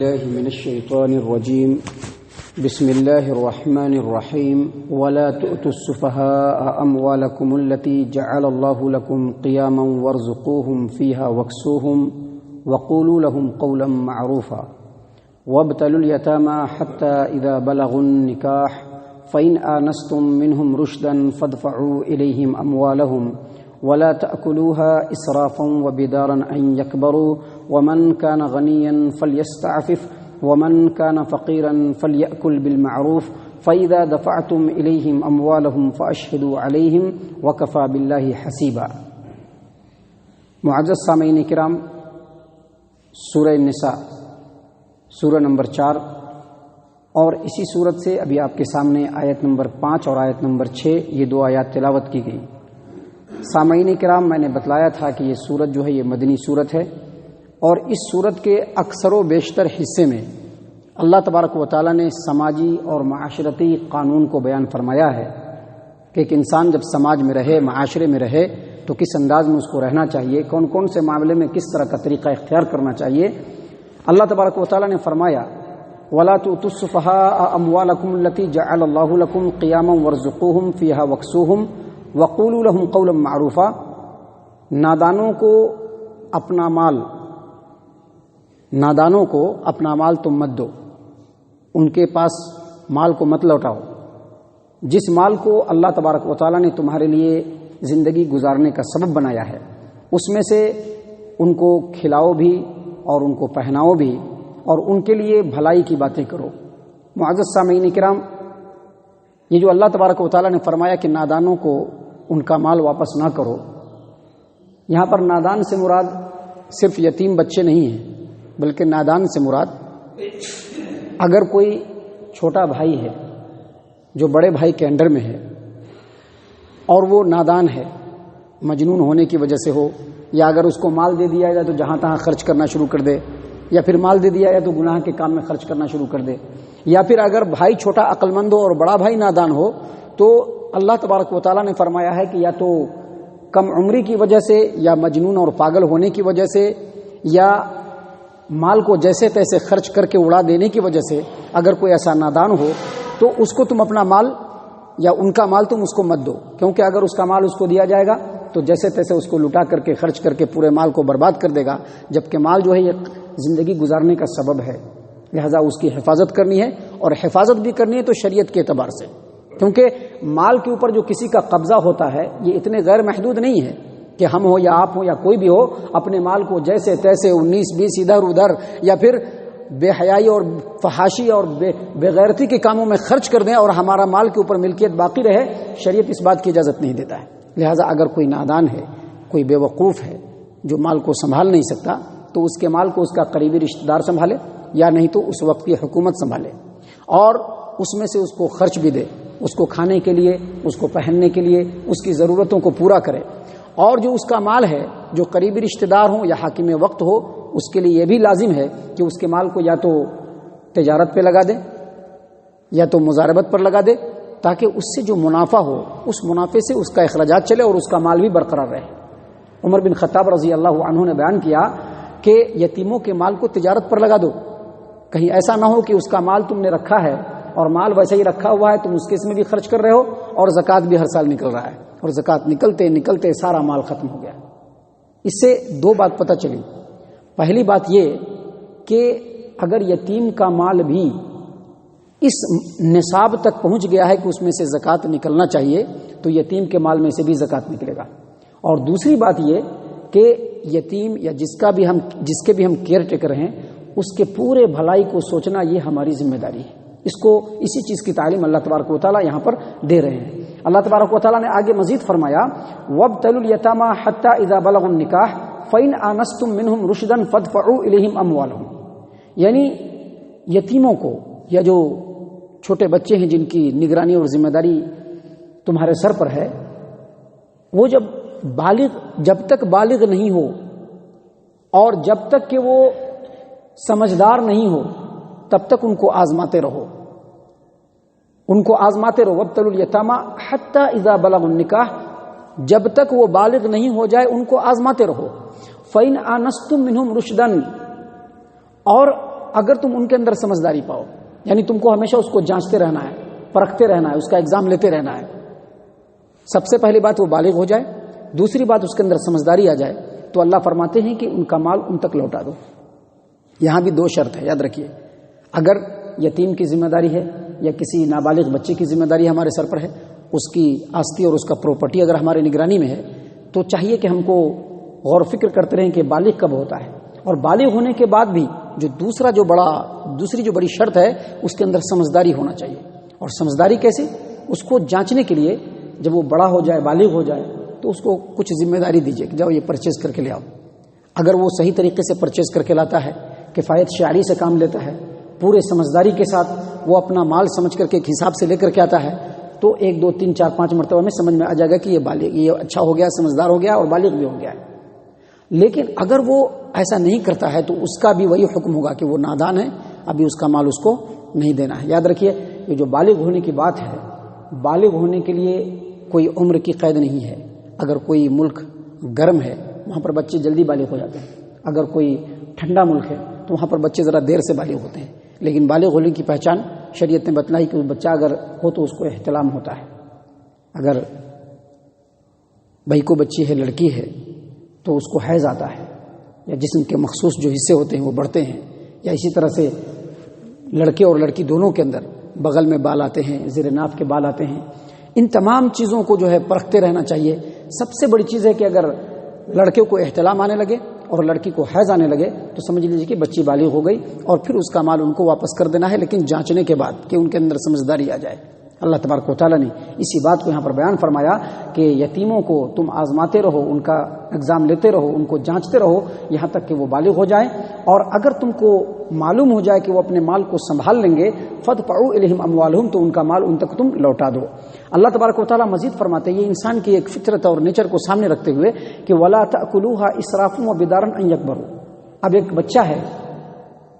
الله من الشيطان الرجيم. بسم الله الرحمن الرحيم. ولا تؤتوا السفهاء أموالكم التي جعل الله لكم قياما وارزقوهم فيها واكسوهم وقولوا لهم قولا معروفا وابتلوا اليتامى حتى إذا بلغوا النكاح فإن آنستم منهم رشدا فادفعوا إليهم أموالهم ولا تأكلوها إسرافا وبدارا أن يكبروا ومن كان غنيا فليستعفف ومن كان فقيرا فليأكل بالمعروف فإذا دفعتم إليهم أموالهم فأشهدوا عليهم وكفى بالله حسيبا. معزز سامعین کرام، سورہ النساء سورہ نمبر 4 اور اسی صورت سے ابھی آپ کے سامنے آیت نمبر 5 اور آیت نمبر 6 یہ دو آیات تلاوت کی گئی. سامعین کرام، میں نے بتلایا تھا کہ یہ سورت جو ہے یہ مدنی سورت ہے، اور اس سورت کے اکثر و بیشتر حصے میں اللہ تبارک و تعالیٰ نے سماجی اور معاشرتی قانون کو بیان فرمایا ہے کہ ایک انسان جب سماج میں رہے، معاشرے میں رہے، تو کس انداز میں اس کو رہنا چاہیے، کون کون سے معاملے میں کس طرح کا طریقہ اختیار کرنا چاہیے. اللہ تبارک و تعالیٰ نے فرمایا وَلَا تُؤْتُوا السُّفَهَاءَ أَمْوَالَكُمُ الَّتِي جَعَلَ اللَّهُ لَكُمْ قِيَامًا وَارْزُقُوهُمْ فِيهَا وَاكْسُوهُمْ وَقُولُوا لَهُمْ قَوْلًا مَّعْرُوفًا. نادانوں کو اپنا مال تم مت دو، ان کے پاس مال کو مت لوٹاؤ. جس مال کو اللہ تبارک و تعالیٰ نے تمہارے لیے زندگی گزارنے کا سبب بنایا ہے، اس میں سے ان کو کھلاؤ بھی اور ان کو پہناؤ بھی اور ان کے لیے بھلائی کی باتیں کرو. معزز سامعین کرام، یہ جو اللہ تبارک و تعالیٰ نے فرمایا کہ نادانوں کو ان کا مال واپس نہ کرو، یہاں پر نادان سے مراد صرف یتیم بچے نہیں ہیں، بلکہ نادان سے مراد اگر کوئی چھوٹا بھائی ہے جو بڑے بھائی کے انڈر میں ہے اور وہ نادان ہے، مجنون ہونے کی وجہ سے ہو، یا اگر اس کو مال دے دیا جائے تو جہاں تہاں خرچ کرنا شروع کر دے، یا پھر مال دے دیا جائے تو گناہ کے کام میں خرچ کرنا شروع کر دے، یا پھر اگر بھائی چھوٹا عقل مند ہو اور بڑا بھائی نادان ہو، تو اللہ تبارک و تعالیٰ نے فرمایا ہے کہ یا تو کم عمری کی وجہ سے، یا مجنون اور پاگل ہونے کی وجہ سے، یا مال کو جیسے تیسے خرچ کر کے اڑا دینے کی وجہ سے اگر کوئی ایسا نادان ہو تو اس کو تم اپنا مال یا ان کا مال تم اس کو مت دو، کیونکہ اگر اس کا مال اس کو دیا جائے گا تو جیسے تیسے اس کو لٹا کر کے خرچ کر کے پورے مال کو برباد کر دے گا، جبکہ مال جو ہے یہ زندگی گزارنے کا سبب ہے، لہذا اس کی حفاظت کرنی ہے، اور حفاظت بھی کرنی ہے تو شریعت کے اعتبار سے، کیونکہ مال کے اوپر جو کسی کا قبضہ ہوتا ہے یہ اتنے غیر محدود نہیں ہے کہ ہم ہو یا آپ ہو یا کوئی بھی ہو اپنے مال کو جیسے تیسے 19-20 ادھر ادھر یا پھر بے حیائی اور فحاشی اور بے غیرتی کے کاموں میں خرچ کر دیں اور ہمارا مال کے اوپر ملکیت باقی رہے. شریعت اس بات کی اجازت نہیں دیتا ہے. لہٰذا اگر کوئی نادان ہے، کوئی بے وقوف ہے جو مال کو سنبھال نہیں سکتا، تو اس کے مال کو اس کا قریبی رشتہ دار سنبھالے، یا نہیں تو اس وقت کی حکومت سنبھالے، اور اس میں سے اس کو خرچ بھی دے، اس کو کھانے کے لیے، اس کو پہننے کے لیے، اس کی ضرورتوں کو پورا کرے. اور جو اس کا مال ہے جو قریبی رشتہ دار ہوں یا حاکم وقت ہو، اس کے لیے یہ بھی لازم ہے کہ اس کے مال کو یا تو تجارت پہ لگا دے یا تو مضاربت پر لگا دے، تاکہ اس سے جو منافع ہو اس منافع سے اس کا اخراجات چلے اور اس کا مال بھی برقرار رہے. عمر بن خطاب رضی اللہ عنہ نے بیان کیا کہ یتیموں کے مال کو تجارت پر لگا دو، کہیں ایسا نہ ہو کہ اس کا مال تم نے رکھا ہے اور مال ویسے ہی رکھا ہوا ہے، تم اس کے اس میں بھی خرچ کر رہے ہو اور زکوٰۃ بھی ہر سال نکل رہا ہے، اور زکوٰۃ نکلتے نکلتے سارا مال ختم ہو گیا. اس سے دو بات پتہ چلی. پہلی بات یہ کہ اگر یتیم کا مال بھی اس نصاب تک پہنچ گیا ہے کہ اس میں سے زکوٰۃ نکلنا چاہیے، تو یتیم کے مال میں سے بھی زکوٰۃ نکلے گا. اور دوسری بات یہ کہ یتیم یا جس کے بھی ہم کیئر ٹیکر ہیں، اس کے پورے بھلائی کو سوچنا یہ ہماری ذمہ داری ہے. اسی چیز کی تعلیم اللہ تبارک و تعالیٰ یہاں پر دے رہے ہیں. اللہ تبارک و تعالیٰ نے آگے مزید فرمایا وَابْتَلُوا الْيَتَامَى حَتَّى إِذَا بَلَغُوا النِّكَاحَ فَإِنْ آنَسْتُم مِّنْهُمْ رُشْدًا فَادْفَعُوا إِلَيْهِمْ أَمْوَالَهُمْ. یعنی یتیموں کو یا جو چھوٹے بچے ہیں جن کی نگرانی اور ذمہ داری تمہارے سر پر ہے، وہ جب تک بالغ نہیں ہو اور جب تک کہ وہ سمجھدار نہیں ہو تب تک ان کو آزماتے رہو. وَابْتَلُوا الْيَتَامَى حَتَّى إِذَا بَلَغُوا النِّكَاحَ، جب تک وہ بالغ نہیں ہو جائے ان کو آزماتے رہو. فَإِنْ آنَسْتُم مِّنْهُمْ رُشْدًا، اور اگر تم ان کے اندر سمجھداری پاؤ، یعنی تم کو ہمیشہ اس کو جانچتے رہنا ہے، پرکھتے رہنا ہے، اس کا ایگزام لیتے رہنا ہے. سب سے پہلی بات وہ بالغ ہو جائے، دوسری بات اس کے اندر سمجھداری آ جائے، تو اللہ فرماتے ہیں کہ ان کا مال ان تک لوٹا دو. یہاں بھی 2 شرط ہے، یاد رکھیے. اگر یتیم کی ذمہ داری ہے یا کسی نابالغ بچے کی ذمہ داری ہمارے سر پر ہے، اس کی آستی اور اس کا پراپرٹی اگر ہمارے نگرانی میں ہے، تو چاہیے کہ ہم کو غور و فکر کرتے رہیں کہ بالغ کب ہوتا ہے. اور بالغ ہونے کے بعد بھی دوسری جو بڑی شرط ہے، اس کے اندر سمجھداری ہونا چاہیے. اور سمجھداری کیسے؟ اس کو جانچنے کے لیے جب وہ بڑا ہو جائے، بالغ ہو جائے، تو اس کو کچھ ذمہ داری دیجیے کہ جاؤ یہ پرچیز کر کے لے آؤ. اگر وہ صحیح طریقے سے پرچیز کر کے لاتا ہے، کفایت شعری سے کام لیتا ہے، پورے سمجھداری کے ساتھ وہ اپنا مال سمجھ کر کے ایک حساب سے لے کر کے آتا ہے، تو 1 2 3 4 5 مرتبہ میں سمجھ میں آ جائے گا کہ یہ اچھا ہو گیا، سمجھدار ہو گیا اور بالغ بھی ہو گیا ہے. لیکن اگر وہ ایسا نہیں کرتا ہے تو اس کا بھی وہی حکم ہوگا کہ وہ نادان ہے، ابھی اس کا مال اس کو نہیں دینا ہے. یاد رکھیے، یہ جو بالغ ہونے کی بات ہے، بالغ ہونے کے لیے کوئی عمر کی قید نہیں ہے. اگر کوئی ملک گرم ہے وہاں پر بچے جلدی بالغ ہو جاتے ہیں، اگر کوئی ٹھنڈا ملک ہے تو وہاں پر بچے ذرا دیر سے بالغ ہوتے ہیں. لیکن بالغ ہونے کی پہچان شریعت نے بتلائی کہ بچہ اگر ہو تو اس کو احتلام ہوتا ہے. اگر بھائی کو بچی ہے، لڑکی ہے، تو اس کو حیض آتا ہے، یا جسم کے مخصوص جو حصے ہوتے ہیں وہ بڑھتے ہیں، یا اسی طرح سے لڑکے اور لڑکی دونوں کے اندر بغل میں بال آتے ہیں، زیر ناف کے بال آتے ہیں. ان تمام چیزوں کو جو ہے پرکھتے رہنا چاہیے. سب سے بڑی چیز ہے کہ اگر لڑکے کو احتلام آنے لگے اور لڑکی کو حیض آنے لگے تو سمجھ لیجیے کہ بچی بالغ ہو گئی، اور پھر اس کا مال ان کو واپس کر دینا ہے، لیکن جانچنے کے بعد کہ ان کے اندر سمجھداری آ جائے. اللہ تبارک و تعالیٰ نے اسی بات کو یہاں پر بیان فرمایا کہ یتیموں کو تم آزماتے رہو، ان کا ایگزام لیتے رہو، ان کو جانچتے رہو یہاں تک کہ وہ بالغ ہو جائیں. اور اگر تم کو معلوم ہو جائے کہ وہ اپنے مال کو سنبھال لیں گے، فادفعوا الیہم اموالہم، تو ان کا مال ان تک تم لوٹا دو. اللہ تبارک و تعالیٰ مزید فرماتے ہیں، یہ انسان کی ایک فطرت اور نیچر کو سامنے رکھتے ہوئے کہ ولا تأکلوها اسرافا وبدارا ان یکبروا. اب ایک بچہ ہے،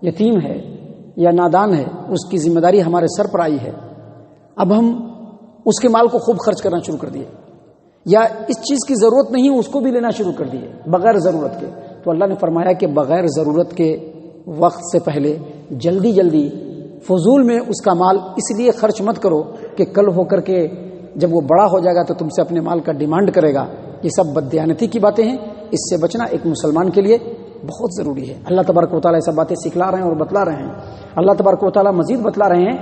یتیم ہے یا نادان ہے، اس کی ذمہ داری ہمارے سر پر آئی ہے. اب ہم اس کے مال کو خوب خرچ کرنا شروع کر دیے، یا اس چیز کی ضرورت نہیں اس کو بھی لینا شروع کر دیے بغیر ضرورت کے. تو اللہ نے فرمایا کہ بغیر ضرورت کے وقت سے پہلے جلدی فضول میں اس کا مال اس لیے خرچ مت کرو کہ کل ہو کر کے جب وہ بڑا ہو جائے گا تو تم سے اپنے مال کا ڈیمانڈ کرے گا. یہ سب بددیانتی کی باتیں ہیں، اس سے بچنا ایک مسلمان کے لیے بہت ضروری ہے. اللہ تبارک و تعالیٰ یہ سب باتیں سکھلا رہے ہیں اور بتلا رہے ہیں. اللہ تبارک و تعالیٰ مزید بتلا رہے ہیں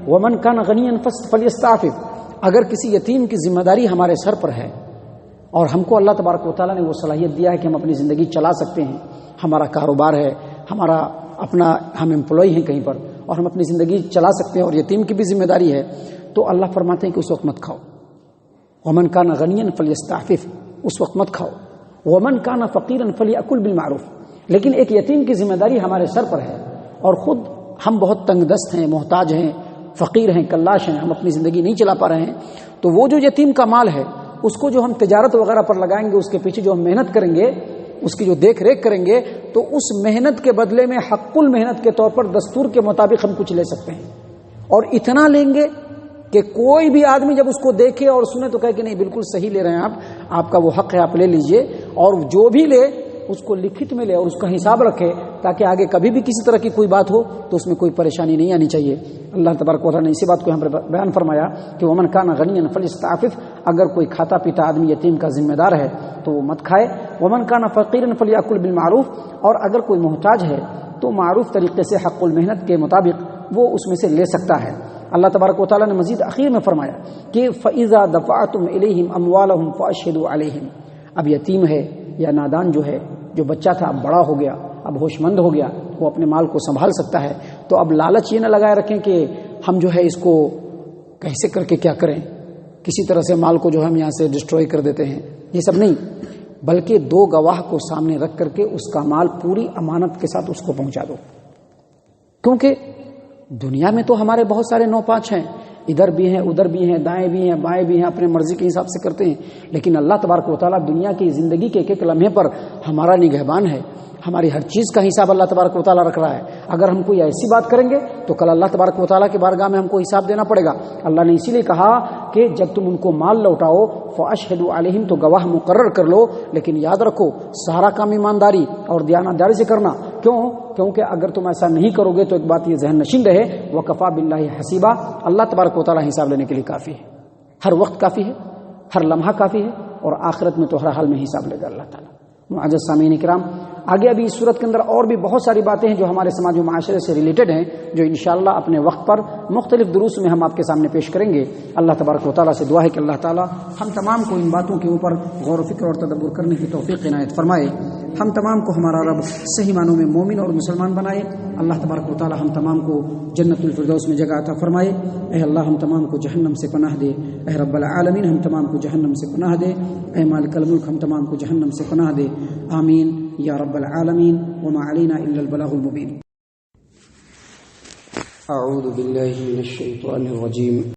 ومن کان غنیا فلیستعفف. اگر کسی یتیم کی ذمہ داری ہمارے سر پر ہے اور ہم کو اللہ تبارک و تعالیٰ نے وہ صلاحیت دیا ہے کہ ہم اپنی زندگی چلا سکتے ہیں، ہمارا کاروبار ہے، ہمارا اپنا ہم امپلائی ہیں کہیں پر، اور ہم اپنی زندگی چلا سکتے ہیں اور یتیم کی بھی ذمہ داری ہے، تو اللہ فرماتے ہیں کہ اس وقت مت کھاؤ. ومن کان غنیا فلیستعفف، اس وقت مت کھاؤ. ومن کان فقیرا فلیأکل بالمعروف. لیکن ایک یتیم کی ذمہ داری ہمارے سر پر ہے اور خود ہم بہت تنگ دست ہیں، محتاج ہیں، فقیر ہیں، کلاش ہیں، ہم اپنی زندگی نہیں چلا پا رہے ہیں، تو وہ جو یتیم کا مال ہے اس کو جو ہم تجارت وغیرہ پر لگائیں گے، اس کے پیچھے جو ہم محنت کریں گے، اس کی جو دیکھ ریکھ کریں گے، تو اس محنت کے بدلے میں حق المحنت کے طور پر دستور کے مطابق ہم کچھ لے سکتے ہیں. اور اتنا لیں گے کہ کوئی بھی آدمی جب اس کو دیکھے اور سنے تو کہے کہ نہیں بالکل صحیح لے رہے ہیں آپ کا وہ حق ہے، آپ لے لیجئے. اور جو بھی لے اس کو لکھت میں لے اور اس کا حساب رکھے تاکہ آگے کبھی بھی کسی طرح کی کوئی بات ہو تو اس میں کوئی پریشانی نہیں آنی چاہیے. اللہ تبارک و تعالیٰ نے اسی بات کو یہاں پر بیان فرمایا کہ ومن کان غنیا فلیستعفف. اگر کوئی کھاتا پیتا آدمی یتیم کا ذمہ دار ہے تو وہ مت کھائے. ومن کان فقیرا فلیأکل بالمعروف. اور اگر کوئی محتاج ہے تو معروف طریقے سے حق المحنت کے مطابق وہ اس میں سے لے سکتا ہے. اللہ تبارک و تعالیٰ نے مزید اخیر میں فرمایا کہ فَإِذَا دَفَعْتُمْ إِلَيْهِمْ أَمْوَالَهُمْ فَأَشْهِدُوا عَلَيْهِمْ. اب یتیم ہے یا نادان جو ہے، جو بچہ تھا اب بڑا ہو گیا، اب ہوش مند ہو گیا، وہ اپنے مال کو سنبھال سکتا ہے، تو اب لالچ یہ نہ لگائے رکھیں کہ ہم جو ہے اس کو کیسے کر کے کیا کریں، کسی طرح سے مال کو جو ہم یہاں سے ڈسٹروائے کر دیتے ہیں. یہ سب نہیں، بلکہ 2 گواہ کو سامنے رکھ کر کے اس کا مال پوری امانت کے ساتھ اس کو پہنچا دو. کیونکہ دنیا میں تو ہمارے بہت سارے 9-5 ہیں، ادھر بھی ہیں، ادھر بھی ہیں، دائیں بھی ہیں، بائیں بھی ہیں، اپنے مرضی کے حساب سے کرتے ہیں. لیکن اللہ تبارک و تعالیٰ دنیا کی زندگی کے ایک لمحے پر ہمارا نگہبان ہے، ہماری ہر چیز کا حساب اللہ تبارک و تعالیٰ رکھ رہا ہے. اگر ہم کوئی ایسی بات کریں گے تو کل اللہ تبارک و تعالیٰ کی بارگاہ میں ہم کو حساب دینا پڑے گا. اللہ نے اسی لیے کہا کہ جب تم ان کو مال لوٹاؤ فاشہدوا علیہم، تو گواہ مقرر کر لو. لیکن یاد رکھو سارا کام ایمانداری اور دیانتداری سے کرنا. کیوں؟ کیونکہ اگر تم ایسا نہیں کرو گے تو ایک بات یہ ذہن نشین رہے، وکفا باللہ حسیبا، اللہ تبارک و تعالیٰ حساب لینے کے لیے کافی ہے، ہر وقت کافی ہے، ہر لمحہ کافی ہے، اور آخرت میں تو ہر حال میں حساب لے گا اللہ تعالیٰ۔ معزز سامعین کرام، آگے ابھی اس صورت کے اندر اور بھی بہت ساری باتیں ہیں جو ہمارے سماج و معاشرے سے ریلیٹڈ ہیں، جو انشاءاللہ اپنے وقت پر مختلف دروس میں ہم آپ کے سامنے پیش کریں گے۔ اللہ تبارک و تعالیٰ سے دعا ہے کہ اللہ تعالیٰ ہم تمام کو ان باتوں کے اوپر غور و فکر اور تدبر کرنے کی توفیق عنایت فرمائے، ہم تمام کو ہمارا رب صحیح معنوں میں مومن اور مسلمان بنائے۔ اللہ تبارک و تعالیٰ ہم تمام کو جنت الفردوس میں جگہ عطا فرمائے۔ اے اللہ ہم تمام کو جہنم سے پناہ دے، اے رب العالمین ہم تمام کو جہنم سے پناہ دے، اے مالک الملک ہم تمام کو جہنم سے پناہ دے، آمین یا رب العالمین۔ وما علینا الا البلاغ المبین۔ اعوذ باللہ من الشیطان الرجیم۔